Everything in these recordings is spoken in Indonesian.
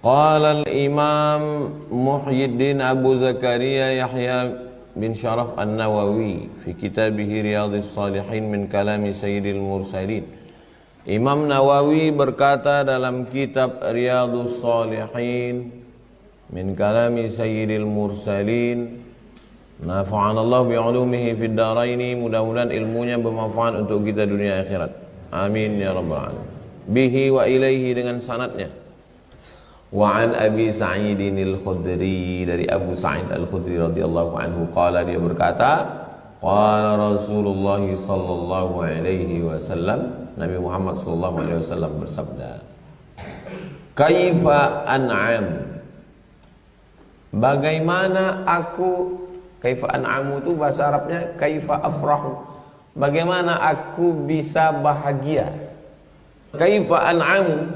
Qala al-Imam Muhyiddin Abu Zakaria Yahya bin Sharaf An-Nawawi fi kitabih Riyadhus Shalihin min kalami Sayyidil Mursalin. Imam Nawawi berkata dalam kitab Riyadhus Shalihin min kalami Sayyidil Mursalin, nafa'anallahu bi'ulumihi fid dharaini, mudah-mudahan ilmunya bermanfaat untuk kita dunia akhirat. Amin ya rabbal alamin. Bihi wa ilaihi, dengan sanadnya. Wa an Abi Sa'idin al-Khudri, dari Abu Sa'id al-Khudri radhiyallahu anhu, qala, dia berkata, qala Rasulullah sallallahu alaihi wasallam, Nabi Muhammad sallallahu alaihi wasallam bersabda, kaifa an'am, bagaimana aku, kaifa an'amu itu bahasa Arabnya kaifa afrahu, bagaimana aku bisa bahagia. Kaifa an'amu,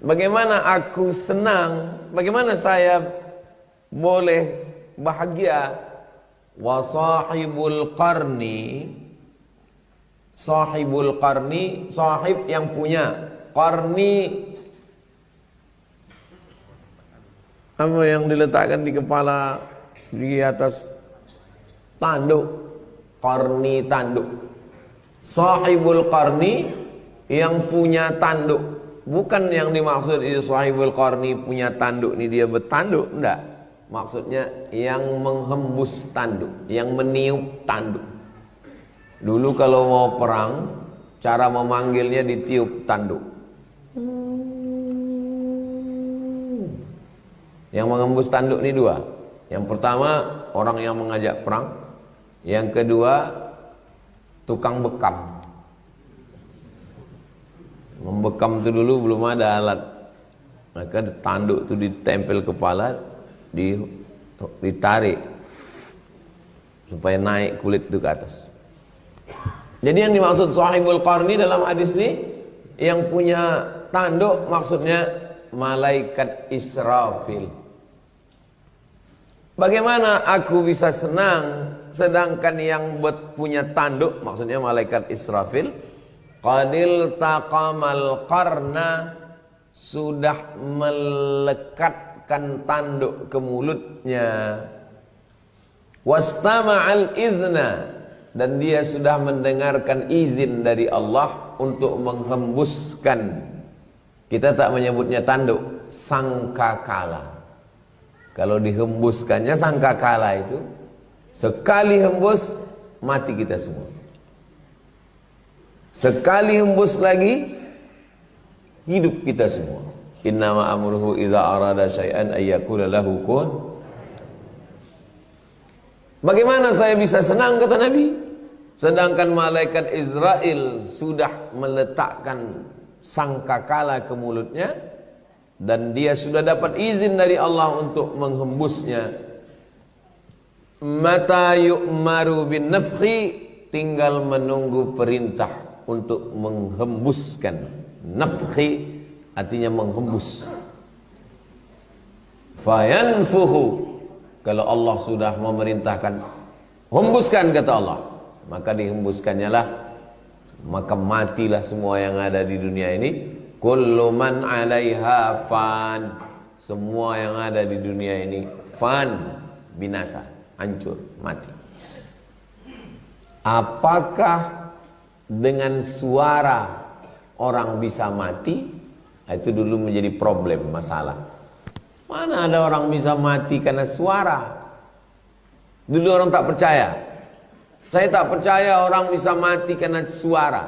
bagaimana aku senang, bagaimana saya boleh bahagia. Wa sahibul qarni, sahibul qarni, sahib yang punya, qarni apa yang diletakkan di kepala, di atas tanduk, qarni tanduk. Sahibul qarni, yang punya tanduk. Bukan yang dimaksud itu sahibul qarni punya tanduk, ini dia bertanduk, enggak. Maksudnya yang menghembus tanduk, yang meniup tanduk. Dulu kalau mau perang, cara memanggilnya ditiup tanduk. Yang menghembus tanduk ini dua. Yang pertama orang yang mengajak perang, yang kedua tukang bekam. Membekam itu dulu belum ada alat, maka tanduk itu ditempel kepala, ditarik supaya naik kulit itu ke atas. Jadi yang dimaksud sahibul qarni dalam hadis ini, yang punya tanduk, maksudnya malaikat Israfil. Bagaimana aku bisa senang sedangkan yang punya tanduk, maksudnya malaikat Israfil, qadil taqamal qarna, sudah melekatkan tanduk ke mulutnya, wastama'al izna, dan dia sudah mendengarkan izin dari Allah untuk menghembuskan, kita tak menyebutnya tanduk, sangkakala. Kalau dihembuskannya sangkakala itu, sekali hembus mati kita semua. Sekali hembus lagi hidup kita semua. Innama amruhu iza arada syai'an ayyakula lahu kun. Bagaimana saya bisa senang, kata Nabi, sedangkan malaikat Israel sudah meletakkan sangkakala ke mulutnya dan dia sudah dapat izin dari Allah untuk menghembusnya. Mata yu'maru bin nafkhi, tinggal menunggu perintah untuk menghembuskan. Nafkhi artinya menghembus. Fayanfuhu, kalau Allah sudah memerintahkan hembuskan, kata Allah, maka dihembuskannya lah, maka matilah semua yang ada di dunia ini. Kullu man 'alaiha fan, semua yang ada di dunia ini fan, binasa, hancur, mati. Apakah dengan suara orang bisa mati? Itu dulu menjadi problem, masalah. Mana ada orang bisa mati karena suara? Dulu orang tak percaya. Saya tak percaya orang bisa mati karena suara.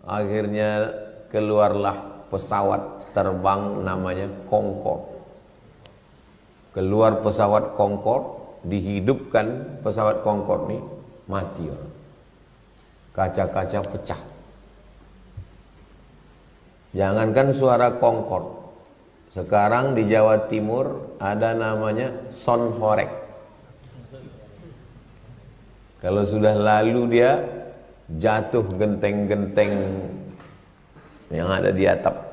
Akhirnya keluarlah pesawat terbang namanya Concorde. Keluar pesawat Concorde, dihidupkan pesawat Concorde ini, mati orang. Kaca-kaca pecah. Jangankan suara Concorde, sekarang di Jawa Timur ada namanya Sonhorek. Kalau sudah lalu dia jatuh genteng-genteng yang ada di atap,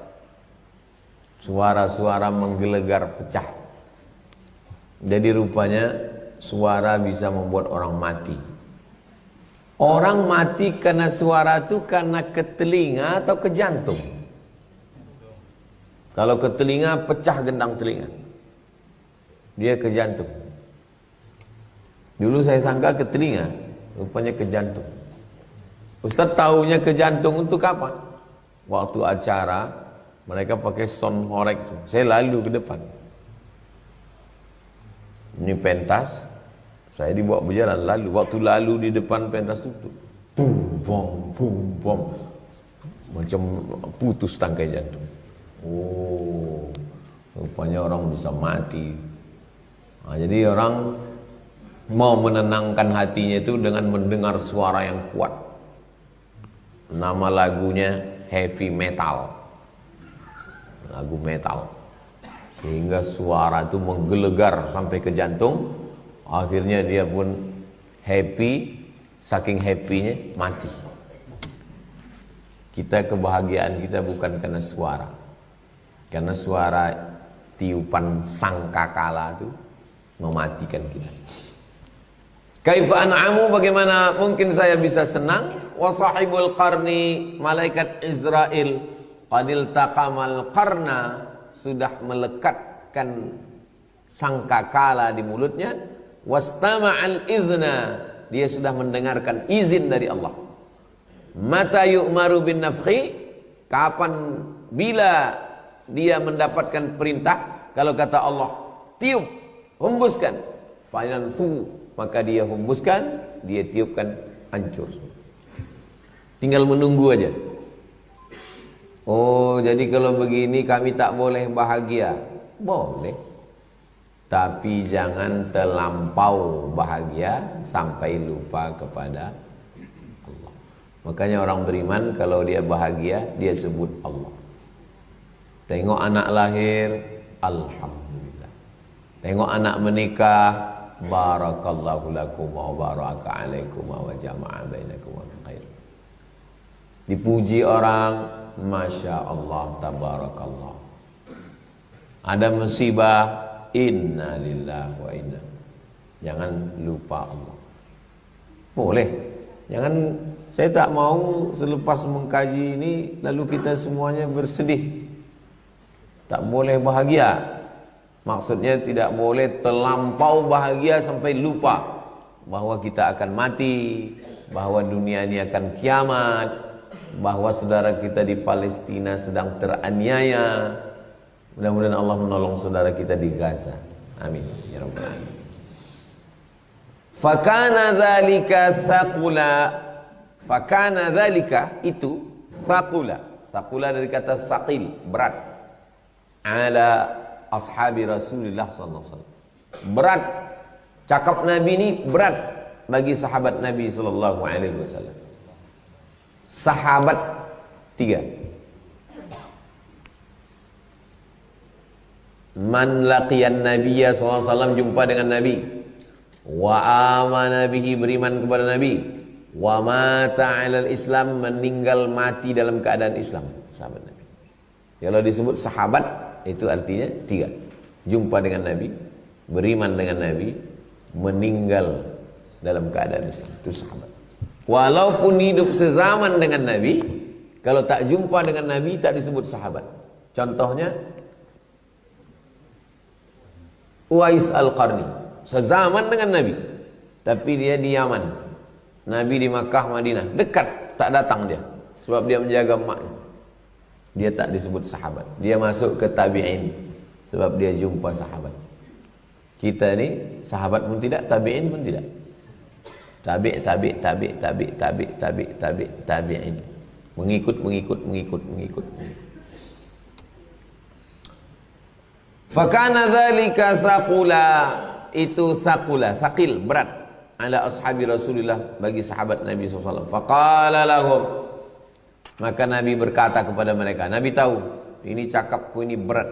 suara-suara menggelegar pecah. Jadi rupanya suara bisa membuat orang mati. Orang mati karena suara itu karena ke telinga atau ke jantung? Kalau ke telinga, pecah gendang telinga. Dia ke jantung. Dulu saya sangka ke telinga, rupanya ke jantung. Ustaz tahunya ke jantung itu kapan? Waktu acara, mereka pakai sound horek tuh. Saya lalu ke depan. Ini pentas, saya dibawa berjalan lalu. Waktu lalu di depan pentas itu, bum bom, macam putus tangkai jantung. Oh, rupanya orang bisa mati. Nah, jadi orang mau menenangkan hatinya itu dengan mendengar suara yang kuat. Nama lagunya heavy metal, lagu metal, sehingga suara itu menggelegar sampai ke jantung. Akhirnya dia pun happy, saking happynya mati. Kita kebahagiaan kita bukan karena suara, karena suara tiupan sangkakala itu mematikan kita. Kaifa an'amu, bagaimana mungkin saya bisa senang? Wa sahibul qarni, malaikat Israel, qadil taqamal qarna, sudah melekatkan sangkakala di mulutnya. Wastama'al idhna, dia sudah mendengarkan izin dari Allah. Mata yu'maru bin nafkhi, kapan, bila dia mendapatkan perintah, kalau kata Allah tiup, hembuskan, fayanfu, maka dia hembuskan, dia tiupkan, hancur. Tinggal menunggu aja. Oh, jadi kalau begini kami tak boleh bahagia. Boleh, tapi jangan terlampau bahagia sampai lupa kepada Allah. Makanya orang beriman kalau dia bahagia, dia sebut Allah. Tengok anak lahir, alhamdulillah. Tengok anak menikah, barakallahu lakum wa baraka alaikum wa jama'a bainakum wa khair. Dipuji orang, masya Allah, tabarakallah. Ada musibah, inna lillahi wa inna. Jangan lupa Allah. Boleh. Jangan, saya tak mau selepas mengkaji ini lalu kita semuanya bersedih. Tak boleh bahagia. Maksudnya tidak boleh terlampau bahagia sampai lupa bahwa kita akan mati, bahwa dunia ini akan kiamat, bahwa saudara kita di Palestina sedang teraniaya. Mudah-mudahan Allah menolong saudara kita di Gaza. Amin ya rabbal alamin. Fakana dzalika thaqula. Fakana dzalika itu thaqula. Thaqula dari kata saqil, berat. Ala ashabi Rasulullah sallallahu alaihi wasallam. Berat. Cakap Nabi ini berat bagi sahabat Nabi sallallahu alaihi wasallam. Sahabat 3. Man laqiyan nabiyya sallallahu alaihi wasallam, jumpa dengan Nabi, wa amana bihi, beriman kepada Nabi, wa mata 'alal Islam, meninggal mati dalam keadaan Islam. Sahabat Nabi. Kalau disebut sahabat itu artinya 3. Jumpa dengan Nabi, beriman dengan Nabi, meninggal dalam keadaan Islam. Itu sahabat. Walaupun hidup sezaman dengan Nabi, kalau tak jumpa dengan Nabi tak disebut sahabat. Contohnya Uwais Al-Qarni, sezaman dengan Nabi, tapi dia di Yaman, Nabi di Makkah, Madinah, dekat, tak datang dia, sebab dia menjaga emaknya. Dia tak disebut sahabat. Dia masuk ke tabi'in, sebab dia jumpa sahabat. Kita ni sahabat pun tidak, tabi'in pun tidak. Tabi'in. Mengikut. Fakana dzalika thaqula, itu thaqula, thaqil, berat, ala ashabi Rasulullah, bagi sahabat Nabi SAW. Faqala lahum, maka Nabi berkata kepada mereka. Nabi tahu ini cakapku ini berat.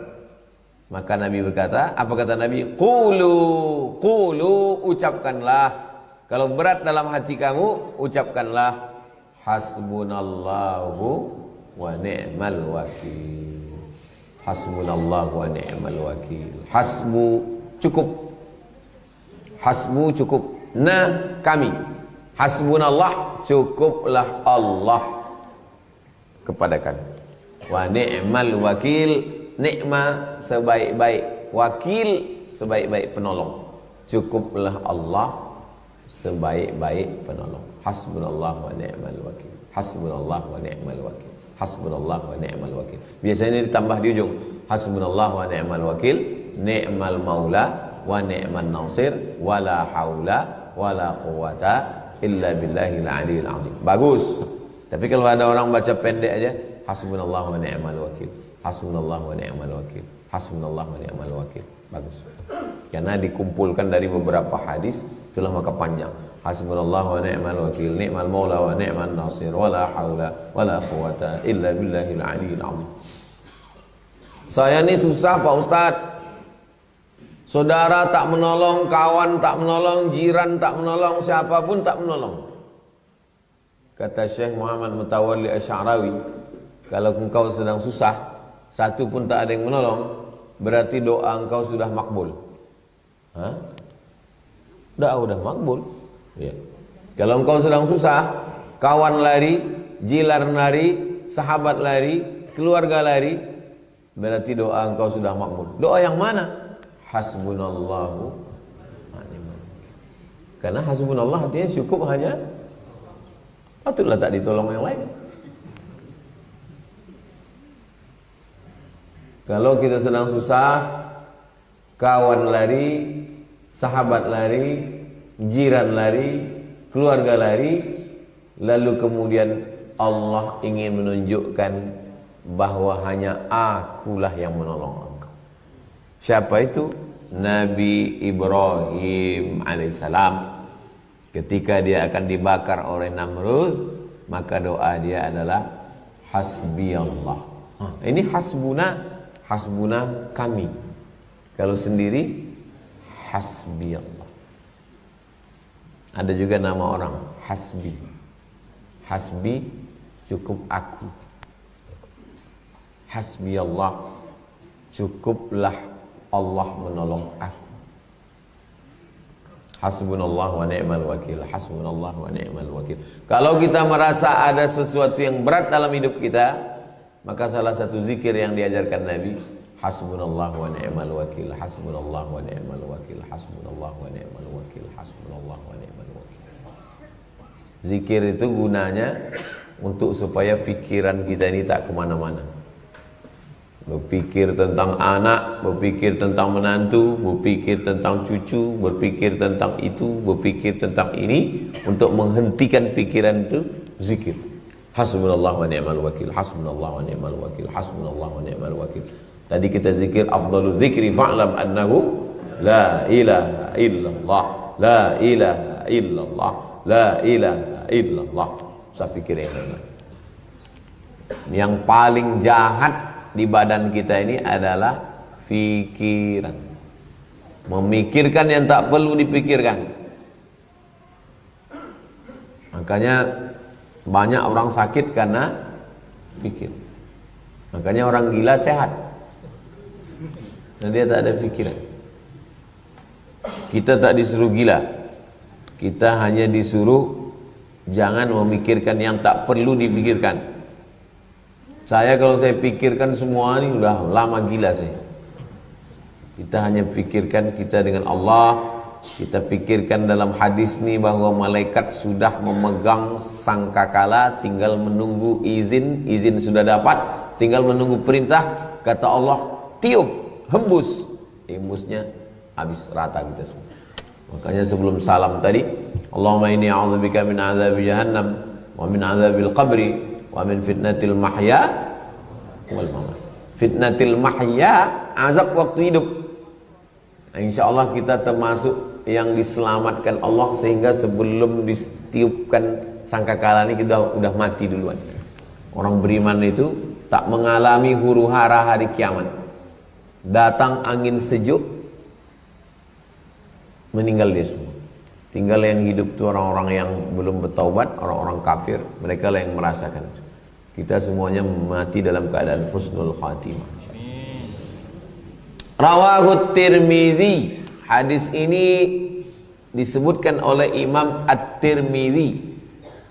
Maka Nabi berkata, apa kata Nabi? Qulu, ucapkanlah. Kalau berat dalam hati kamu, ucapkanlah hasbunallahu wa ni'mal wakil. Hasbunallahu wa ni'mal wakil. Hasbu, cukup. Hasbu, cukup. Nah, kami. Hasbunallah, cukuplah Allah kepada kami. Wa ni'mal wakil, ni'ma sebaik-baik wakil, sebaik-baik penolong. Cukuplah Allah sebaik-baik penolong. Hasbunallah wa ni'mal wakil. Hasbunallah wa ni'mal wakil. Hasbunallah wa ni'mal wakil. Biasanya ditambah di ujung. Hasbunallah wa ni'mal wakil, ni'mal maula wa ni'man nasir, wala haula wala quwata illa billahil aliyil azim. Bagus. Tapi kalau ada orang baca pendek aja, hasbunallah wa ni'mal wakil. Hasbunallah wa ni'mal wakil. Hasbunallah wa ni'mal wakil. Bagus. Karena dikumpulkan dari beberapa hadis, itulah maka panjang. Hasbunallah wa ni'mal wakil, ni'mal maula wa ni'man nasir, wala haula wala quwata illa billahil aliyil azim. Saya ini susah Pak Ustadz. Saudara tak menolong, kawan tak menolong, jiran tak menolong, siapapun tak menolong. Kata Syekh Muhammad Mutawalli Asy'arawi, kalau engkau sedang susah, satu pun tak ada yang menolong, berarti doa engkau sudah makbul. Hah? Udah makbul. Ya. Kalau engkau sedang susah, kawan lari, jiran lari, sahabat lari, keluarga lari, berarti doa engkau sudah makbul. Doa yang mana? Hasbunallahu wa ni'mal wakil. Karena hasbunallah artinya cukup hanya, patutlah tak ditolong yang lain. Kalau kita sedang susah, kawan lari, sahabat lari, jiran lari, keluarga lari, lalu kemudian Allah ingin menunjukkan bahwa hanya akulah yang menolong engkau. Siapa itu? Nabi Ibrahim alaihissalam. Ketika dia akan dibakar oleh Namrud, maka doa dia adalah hasbi Allah. Ini hasbuna kami. Kalau sendiri hasbi Allah. Ada juga nama orang hasbi. Hasbi cukup aku. Hasbi Allah, cukuplah Allah menolong aku. Hasbunallah wa ni'mal wakil. Hasbunallah wa ni'mal wakil. Kalau kita merasa ada sesuatu yang berat dalam hidup kita, maka salah satu zikir yang diajarkan Nabi, hasbunallah wa ni'mal wakil. Hasbunallah wa ni'mal wakil. Hasbunallah wa ni'mal wakil. Hasbunallah wa ni'mal wakil. Zikir itu gunanya untuk supaya pikiran kita ini tak kemana-mana. Berpikir tentang anak, berpikir tentang menantu, berpikir tentang cucu, berpikir tentang itu, berpikir tentang ini. Untuk menghentikan pikiran itu, zikir. Hasbunallah wa ni'mal wakil. Hasbunallah wa ni'mal wakil. Hasbunallah wa ni'mal wakil. Tadi kita zikir afdalul zikri fa'lam annahu la ilaha illallah, la ilaha illallah, la ilaha illallah. Saya pikir yang paling jahat di badan kita ini adalah pikiran. Memikirkan yang tak perlu dipikirkan. Makanya banyak orang sakit karena pikir. Makanya orang gila sehat, dan dia tak ada pikiran. Kita tak disuruh gila, kita hanya disuruh jangan memikirkan yang tak perlu dipikirkan. Saya kalau saya pikirkan semua ini udah lama gila saya. Kita hanya pikirkan kita dengan Allah. Kita pikirkan dalam hadis ini bahwa malaikat sudah memegang sangkakala, tinggal menunggu izin. Izin sudah dapat, tinggal menunggu perintah. Kata Allah, tiup, hembus. Hembusnya habis rata kita semua. Makanya sebelum salam tadi, Allahumma inni a'udzubika min azabi jahannam wa min azabil qabri wa min fitnatil mahya wal mamat. Fitnatil mahya, azab waktu hidup. Nah, insyaallah kita termasuk yang diselamatkan Allah, sehingga sebelum ditiupkan sangkakala ini kita udah mati duluan. Orang beriman itu tak mengalami huru hara hari kiamat. Datang angin sejuk, meninggal dia semua. Tinggal yang hidup itu orang-orang yang belum bertaubat, orang-orang kafir. Mereka lah yang merasakan. Kita semuanya mati dalam keadaan husnul khatimah. Rawahu Tirmidzi. Hadis ini disebutkan oleh Imam At-Tirmidzi.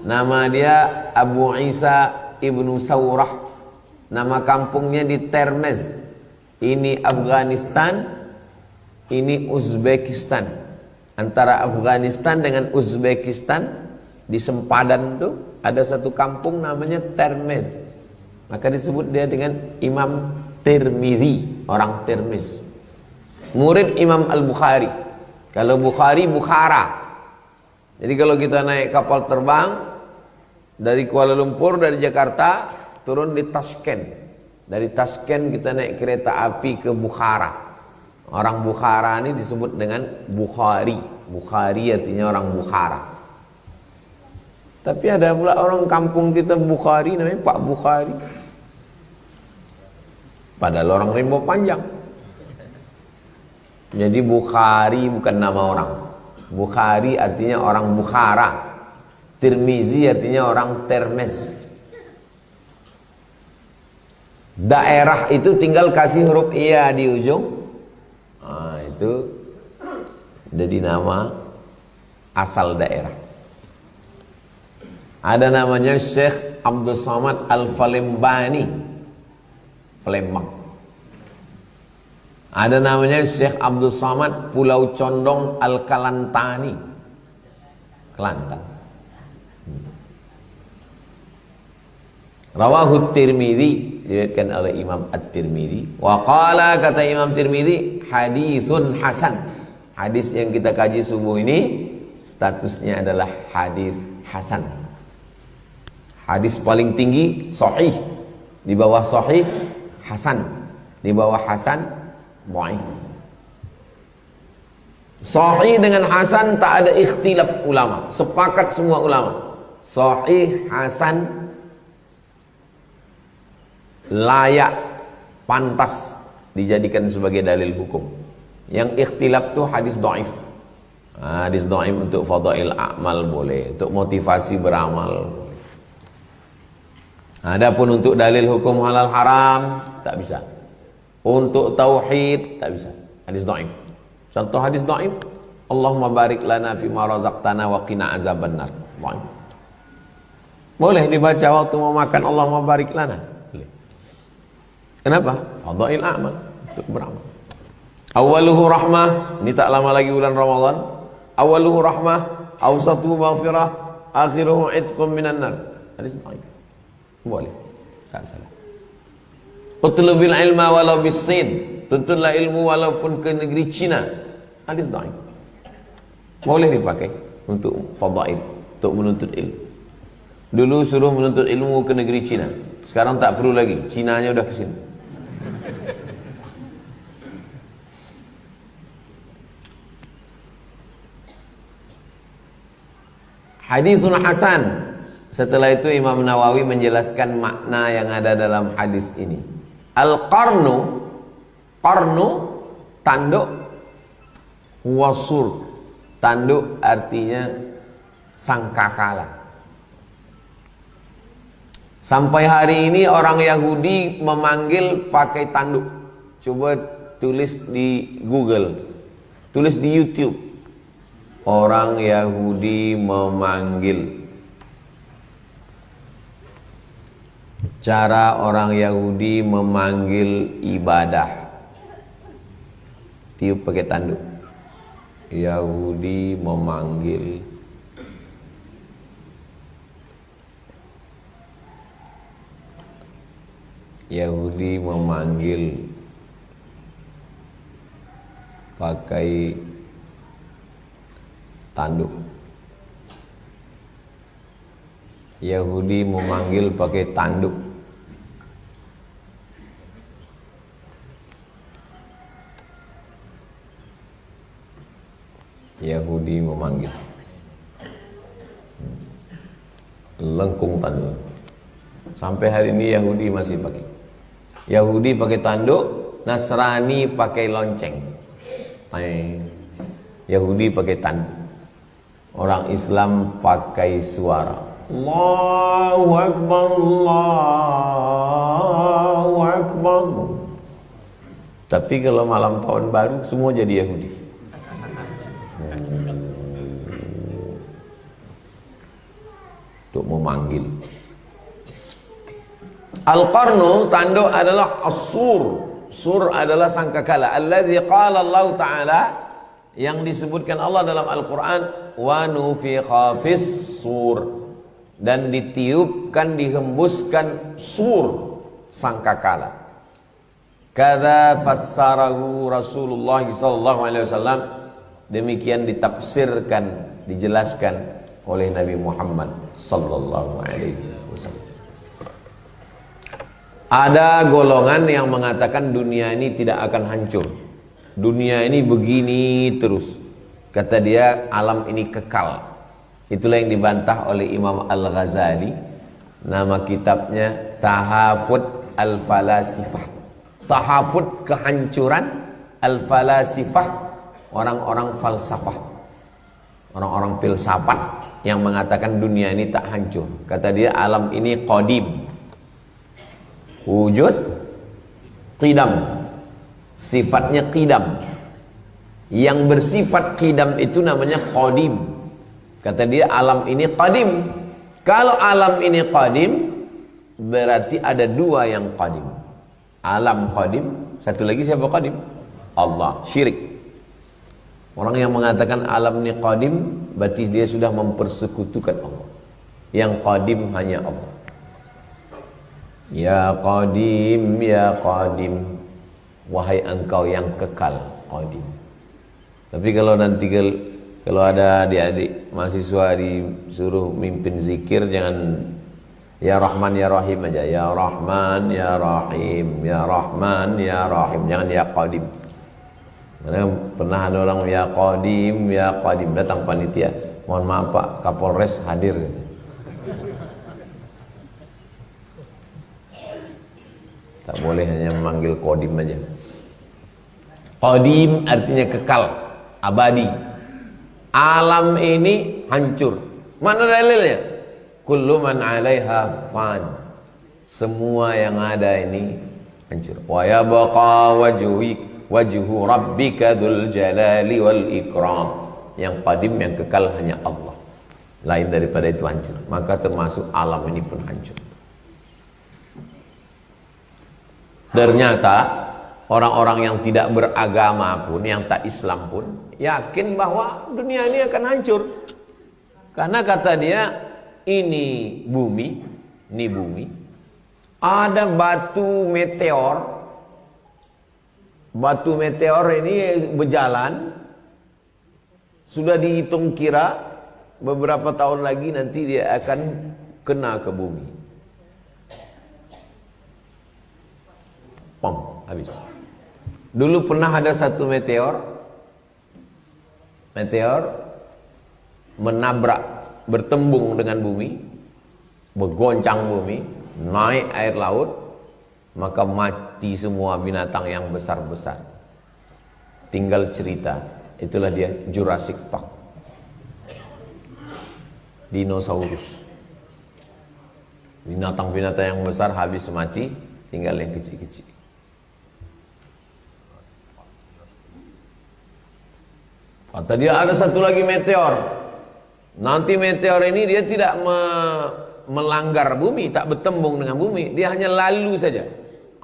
Nama dia Abu Isa Ibnu Saurah. Nama kampungnya di Termez. ini Afghanistan, ini Uzbekistan. Antara Afghanistan dengan Uzbekistan di sempadan tuh ada satu kampung namanya Termez. Maka disebut dia dengan Imam Tirmidzi, orang Termez. Murid Imam Al-Bukhari. Kalau Bukhari, Bukhara. Jadi kalau kita naik kapal terbang dari Kuala Lumpur, dari Jakarta, turun di Tashkent. Dari Tashkent kita naik kereta api ke Bukhara. Orang Bukhara ini disebut dengan Bukhari. Bukhari artinya orang Bukhara. Tapi ada pula orang kampung kita Bukhari namanya Pak Bukhari. Padahal orang rimba panjang. Jadi Bukhari bukan nama orang. Bukhari artinya orang Bukhara. Tirmizi artinya orang Termez. Daerah itu tinggal kasih huruf iya di ujung. Nah, itu jadi nama asal daerah. Ada namanya Syekh Abdul Somad Al-Falembani, Palembang. Ada namanya Syekh Abdul Somad Pulau Condong Al-Kalantani, Kelantan. Rawahu Tirmidzi, diriwayatkan oleh Imam At-Tirmidzi. Wa qala, kata Imam Tirmidzi, hadisun hasan. Hadis yang kita kaji subuh ini statusnya adalah hadis hasan. Hadis paling tinggi sahih, di bawah sahih hasan, di bawah hasan dhaif. Sahih dengan hasan tak ada ikhtilaf ulama, sepakat semua ulama. Sahih, hasan layak, pantas dijadikan sebagai dalil hukum. Yang ikhtilaf tuh hadis dhaif. Hadis dhaif untuk fadail amal boleh, untuk motivasi beramal boleh. Adapun untuk dalil hukum halal haram tak bisa. Untuk tauhid tak bisa. Hadis dhaif. Contoh hadis dhaif, Allahumma barik lana fima razaqtana wa qina azabannar. Dhaif. Boleh dibaca waktu mau makan, Allahumma barik lana. Kenapa? Fadail amal, untuk beramal. Awaluhu rahmah, ini tak lama lagi bulan Ramadan. Awaluhu rahmah, awsatuhu maghfirah, akhiruhu itqum minan nar. Hadis dhaif. Boleh, tak salah. Utlubil ilma walau bis-Sin, tuntutlah ilmu walaupun ke negeri Cina. Hadis dhaif. Boleh dipakai untuk fadail, untuk menuntut ilmu. Dulu suruh menuntut ilmu ke negeri Cina, sekarang tak perlu lagi, Cinanya udah ke sini. Hadisun hasan. Setelah itu Imam Nawawi menjelaskan makna yang ada dalam hadis ini. Al-qarnu, qarnu tanduk, wasur, tanduk artinya sangkakala. Sampai hari ini orang Yahudi memanggil pakai tanduk. Coba tulis di Google, tulis di YouTube. Orang Yahudi memanggil. Cara orang Yahudi memanggil ibadah. Tiup pakai tanduk. Yahudi memanggil. Yahudi memanggil pakai tanduk. Yahudi memanggil pakai tanduk. Yahudi memanggil. Lengkung tanduk. Sampai hari ini Yahudi masih pakai. Yahudi pakai tanduk, Nasrani pakai lonceng. Yahudi pakai tanduk. Orang Islam pakai suara. Allahu Akbar, Allahu Akbar. Tapi kalau malam tahun baru semua jadi Yahudi. Untuk memanggil. Al-qarnu tanduk adalah asur, Sur adalah sangkakala. Alladzi qala Allah Ta'ala, yang disebutkan Allah dalam Al-Quran, wa nufikha fis sur, dan ditiupkan, dihembuskan sur, sangkakala. Kadza fassarahu Rasulullah sallallahu alaihi wasallam, demikian ditafsirkan, dijelaskan oleh Nabi Muhammad sallallahu alaihi wasallam. Ada golongan yang mengatakan dunia ini tidak akan hancur. Dunia ini begini terus. Kata dia, alam ini kekal. Itulah yang dibantah oleh Imam Al-Ghazali. Nama kitabnya Tahafut Al-Falasifah. Tahafut kehancuran, Al-Falasifah, orang-orang falsafah, orang-orang filsafat yang mengatakan dunia ini tak hancur. Kata dia, alam ini qadim, wujud qidam, sifatnya qidam. Yang bersifat qidam itu namanya qadim. Kata dia, alam ini qadim. Kalau alam ini qadim, berarti ada dua yang qadim. Alam qadim, satu lagi siapa qadim? Allah. Syirik. Orang yang mengatakan alam ini qadim, berarti dia sudah mempersekutukan Allah. Yang qadim hanya Allah. Ya qadim, ya qadim, wahai engkau yang kekal, qadim. Tapi kalau nanti kalau ada adik-adik mahasiswa disuruh mimpin zikir, jangan ya Rahman ya Rahim aja. Ya Rahman ya Rahim, ya Rahman ya Rahim, jangan ya qadim. Karena pernah ada orang ya qadim, datang panitia, mohon maaf Pak, Kapolres hadir gitu. Tak boleh hanya memanggil qadim aja. Qadim artinya kekal, abadi. Alam ini hancur. Mana dalilnya? Kullu man 'alaiha fan. Semua yang ada ini hancur. Wa yabqa wajhu rabbika dzul jalali wal ikram. Yang qadim, yang kekal hanya Allah. Lain daripada itu hancur. Maka termasuk alam ini pun hancur. Ternyata orang-orang yang tidak beragama pun, yang tak Islam pun, yakin bahwa dunia ini akan hancur. Karena kata dia, ini bumi, ada batu meteor. Batu meteor ini berjalan, sudah dihitung kira beberapa tahun lagi nanti dia akan kena ke bumi. Pom, habis. Dulu pernah ada satu meteor menabrak, bertembung dengan bumi, bergoncang bumi, naik air laut, maka mati semua binatang yang besar-besar. Tinggal cerita, itulah dia Jurassic Park. Dinosaurus. Binatang-binatang yang besar habis mati, tinggal yang kecil-kecil. Kata dia ada satu lagi meteor. Nanti meteor ini dia tidak melanggar bumi, tak bertembung dengan bumi, dia hanya lalu saja.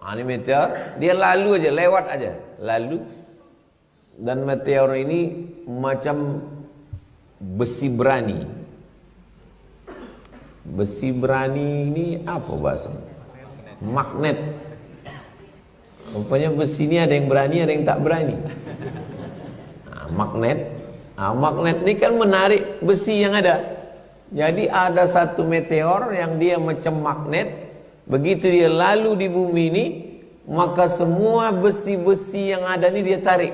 Ini meteor, dia lalu aja, lewat aja, lalu. Dan meteor ini macam besi berani. Besi berani ini apa bahasanya? Magnet. Rupanya besi ini ada yang berani, ada yang tak berani. Magnet. Magnet ini kan menarik besi yang ada. Jadi ada satu meteor yang dia macam magnet. Begitu dia lalu di bumi ini, maka semua besi-besi yang ada ini dia tarik.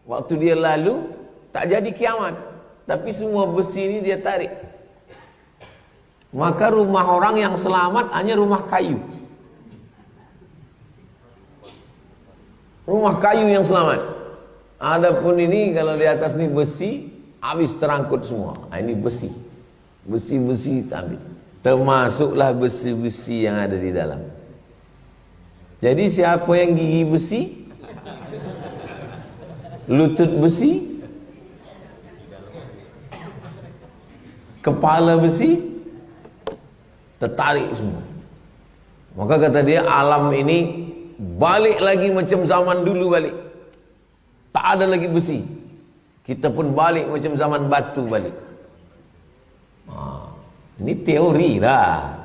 Waktu dia lalu, tak jadi kiamat, tapi semua besi ini dia tarik. Maka rumah orang yang selamat hanya rumah kayu. Rumah kayu yang selamat. Adapun ini kalau di atas ini besi, habis terangkut semua. Ini besi. Besi-besi ambil. Termasuklah besi-besi yang ada di dalam. Jadi siapa yang gigi besi, lutut besi, kepala besi, tertarik semua. Maka kata dia, alam ini balik lagi macam zaman dulu balik. Tak ada lagi besi. Kita pun balik macam zaman batu balik. Ini teori lah.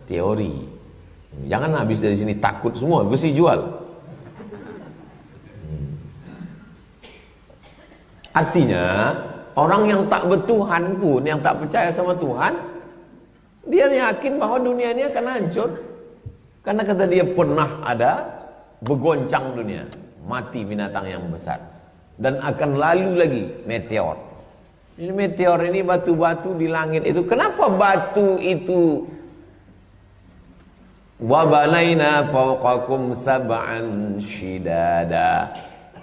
Teori. Jangan habis dari sini takut semua, besi jual. Artinya, orang yang tak bertuhan pun, yang tak percaya sama Tuhan, dia yakin bahwa dunia ini akan hancur. Karena kata dia pernah ada bergoncang dunia, mati binatang yang besar, dan akan lalu lagi meteor. Ini meteor ini batu-batu di langit itu. Kenapa batu itu? Wa banaina fawqakum sab'an shidada.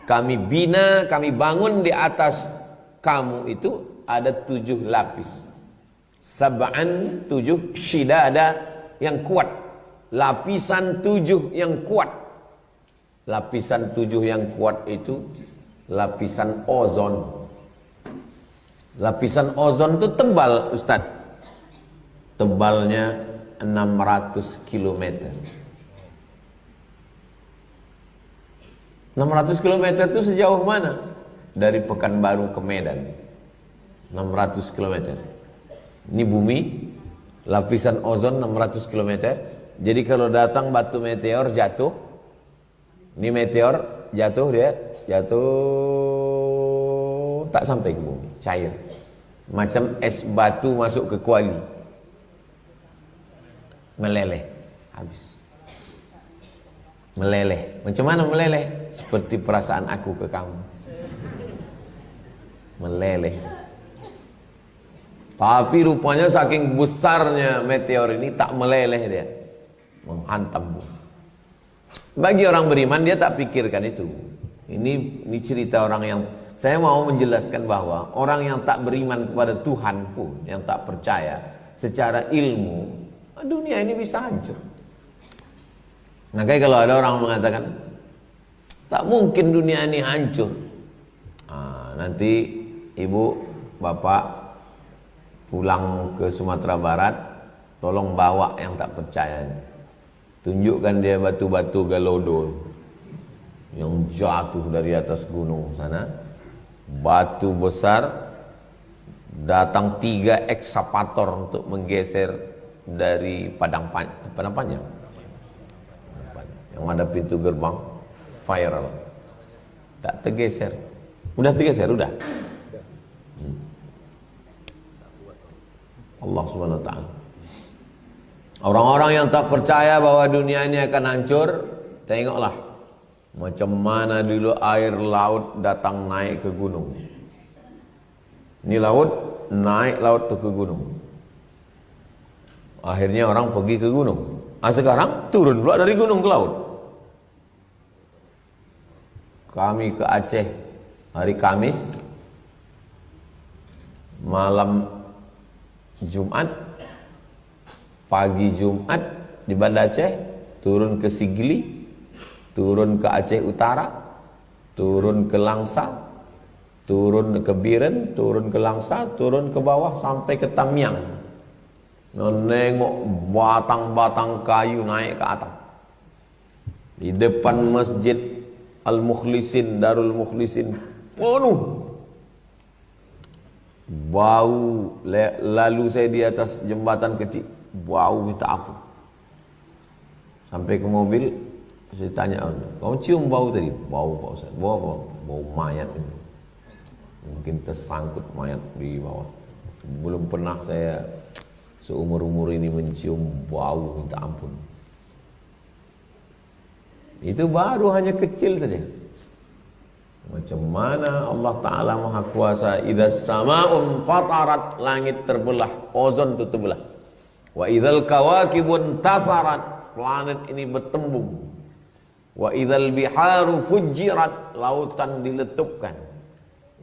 Kami bina, kami bangun di atas kamu itu ada 7 lapis. Sab'an 7 shidada yang kuat. Lapisan 7 yang kuat. Lapisan 7 yang kuat itu lapisan ozon. Lapisan ozon itu tebal, Ustaz. Tebalnya 600 km. 600 km itu sejauh mana? Dari Pekanbaru ke Medan. 600 km. Ini bumi, lapisan ozon 600 km. Jadi kalau datang batu meteor jatuh, ini meteor jatuh, dia jatuh tak sampai ke bumi, cair. Macam es batu masuk ke kuali, meleleh, habis. Meleleh. Macam mana meleleh? Seperti perasaan aku ke kamu. Meleleh. Tapi rupanya saking besarnya meteor ini tak meleleh dia, menghantam bumi. Bagi orang beriman dia tak pikirkan itu. Ini cerita orang yang, saya mau menjelaskan bahwa orang yang tak beriman kepada Tuhan pun, yang tak percaya secara ilmu, dunia ini bisa hancur. Makanya kalau ada orang mengatakan tak mungkin dunia ini hancur, nanti ibu bapak pulang ke Sumatera Barat, tolong bawa yang tak percaya, tunjukkan dia batu-batu Galodo yang jatuh dari atas gunung sana, batu besar, datang 3 ekskavator untuk menggeser dari Padang Panjang yang ada pintu gerbang, viral, tak tergeser. Udah tergeser, udah. Allah Subhanahu wa ta'ala. Orang-orang yang tak percaya bahwa dunia ini akan hancur, tengoklah macam mana dulu air laut datang naik ke gunung. Ini laut naik laut ke gunung. Akhirnya orang pergi ke gunung. Sekarang turun pula dari gunung ke laut. Kami ke Aceh hari Kamis, malam Jumat, pagi Jumat di Banda Aceh, turun ke Sigli, turun ke Aceh Utara, turun ke Langsa, turun ke Biren, turun ke Langsa, turun ke bawah sampai ke Tamiang. Nengok batang-batang kayu naik ke atas. Di depan Masjid Al-Mukhlisin, Darul Mukhlisin penuh bau. Lalu saya di atas jembatan kecil, bau minta ampun. Sampai ke mobil, saya tanya, kamu cium bau tadi? Bau Pak Ustaz. Bau apa? Bau mayat ini. Mungkin tersangkut mayat di bawah. Belum pernah saya seumur-umur ini mencium bau minta ampun. Itu baru hanya kecil saja. Macam mana Allah Ta'ala Maha Kuasa. Idzas sama'un fatarat, langit terbelah, ozon itu terbelah. Wa idzal kawakibun tafarat, planet ini bertembung. Wa idzal biharu fujirat, lautan diletupkan.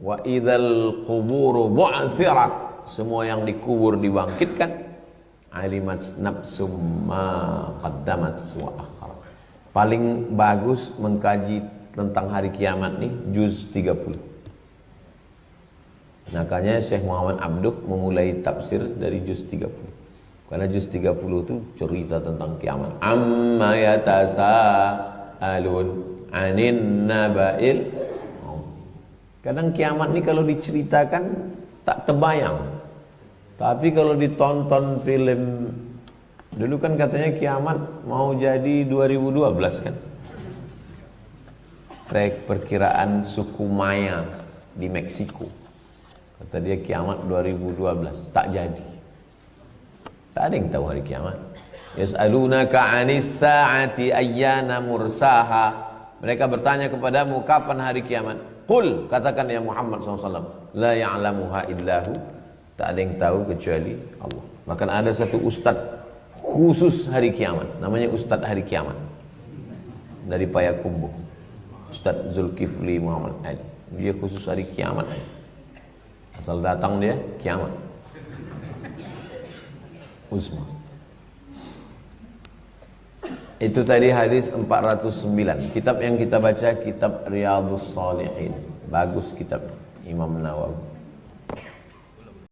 Wa idzal quburu bu'thirat, semua yang dikubur dibangkitkan. Alimat nafsum ma qaddamat wa akhar. Paling bagus mengkaji tentang hari kiamat nih juz 30. Makanya Syekh Muhammad Abduh memulai tafsir dari juz 30. Karena juz 30 itu cerita tentang kiamat. Amma yas'alun 'anin naba'il. Kadang kiamat ini kalau diceritakan tak terbayang. Tapi kalau ditonton film, dulu kan katanya kiamat mau jadi 2012 kan. Perkiraan suku Maya di Meksiko. Kata dia kiamat 2012, tak jadi. Tak ada yang tahu hari kiamat. Yas'alunaka 'anis sa'ati ayyana mursaha. Mereka bertanya kepadamu kapan hari kiamat? Qul, katakan ya Muhammad SAW, la ya'lamuha illahu, tak ada yang tahu kecuali Allah. Maka ada satu ustaz khusus hari kiamat, namanya Ustaz Hari Kiamat dari Payakumbuh, Ustaz Zulkifli Muhammad Ali. Dia khusus hari kiamat, asal datang dia kiamat Usma. Itu tadi hadis 409. Kitab yang kita baca kitab Riyadhus Shalihin. Bagus kitab Imam Nawawi.